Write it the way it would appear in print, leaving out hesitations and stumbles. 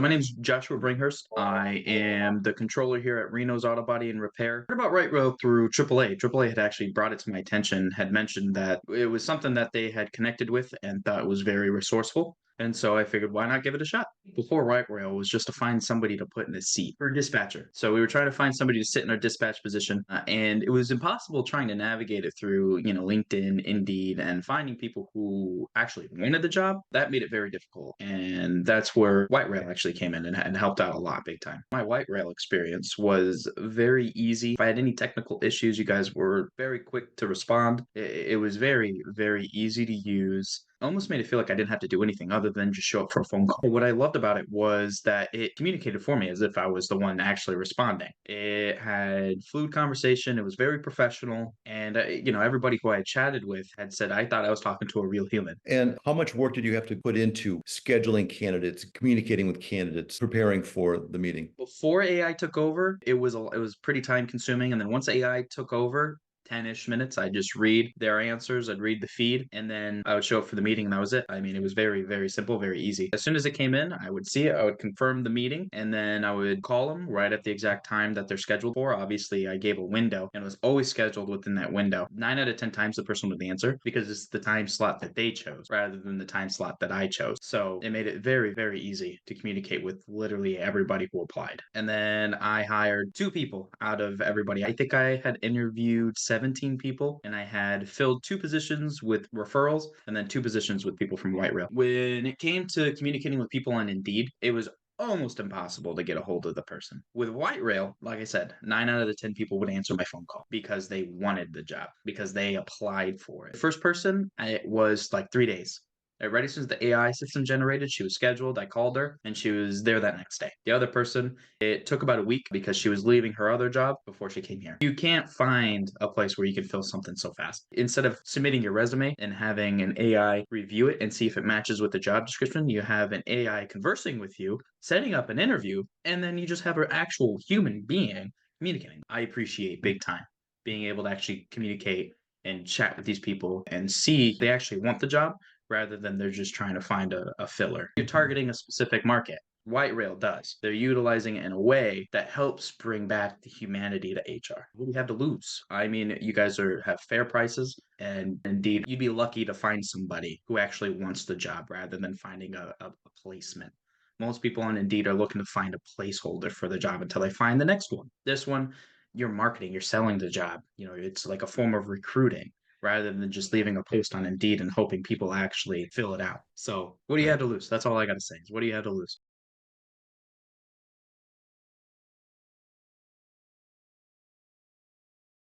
My name is Joshua Bringhurst. I am the controller here at Reno's Auto Body and Repair. I heard about Right Rail through AAA. AAA had actually brought it to my attention, had mentioned that it was something that they had connected with and thought was very resourceful. And so I figured, why not give it a shot? Before Right Rail was just to find somebody to put in a seat for a dispatcher. So we were trying to find somebody to sit in our dispatch position, and it was impossible trying to navigate it through, LinkedIn, Indeed, and finding people who actually wanted the job. That made it very difficult, and that's where White Rail actually came in and helped out a lot, big time. My White Rail experience was very easy. If I had any technical issues, you guys were very quick to respond. It was very, very easy to use. Almost made it feel like I didn't have to do anything other than just show up for a phone call. What I loved about it was that it communicated for me as if I was the one actually responding. It had fluid conversation. It was very professional, and everybody who I chatted with had said I thought I was talking to a real human. And how much work did you have to put into scheduling candidates, communicating with candidates, preparing for the meeting? Before AI took over, it was pretty time consuming, and then once AI took over, 10-ish minutes, I'd just read their answers, I'd read the feed, and then I would show up for the meeting, and that was it. I mean, it was very, very simple, very easy. As soon as it came in, I would see it, I would confirm the meeting, and then I would call them right at the exact time that they're scheduled for. Obviously, I gave a window, and it was always scheduled within that window. 9 out of 10 times the person would answer because it's the time slot that they chose rather than the time slot that I chose. So it made it very, very easy to communicate with literally everybody who applied. And then I hired two people out of everybody. I think I had interviewed 17 people, and I had filled two positions with referrals and then two positions with people from White Rail. When it came to communicating with people on Indeed, it was almost impossible to get a hold of the person. With White Rail, like I said, 9 out of the 10 people would answer my phone call because they wanted the job, because they applied for it. The first person, it was like 3 days. Right as soon as the AI system generated, she was scheduled. I called her and she was there that next day. The other person, it took about a week because she was leaving her other job before she came here. You can't find a place where you can fill something so fast. Instead of submitting your resume and having an AI review it and see if it matches with the job description, you have an AI conversing with you, setting up an interview, and then you just have an actual human being communicating. I appreciate big time being able to actually communicate and chat with these people and see they actually want the job rather than they're just trying to find a filler. You're targeting a specific market. White Rail does. They're utilizing it in a way that helps bring back the humanity to HR. What do you have to lose? I mean, you guys have fair prices, and indeed, you'd be lucky to find somebody who actually wants the job rather than finding a placement. Most people on Indeed are looking to find a placeholder for the job until they find the next one. This one, you're marketing, you're selling the job. It's like a form of recruiting rather than just leaving a post on Indeed and hoping people actually fill it out. So, what do you have to lose? That's all I got to say. Is what do you have to lose?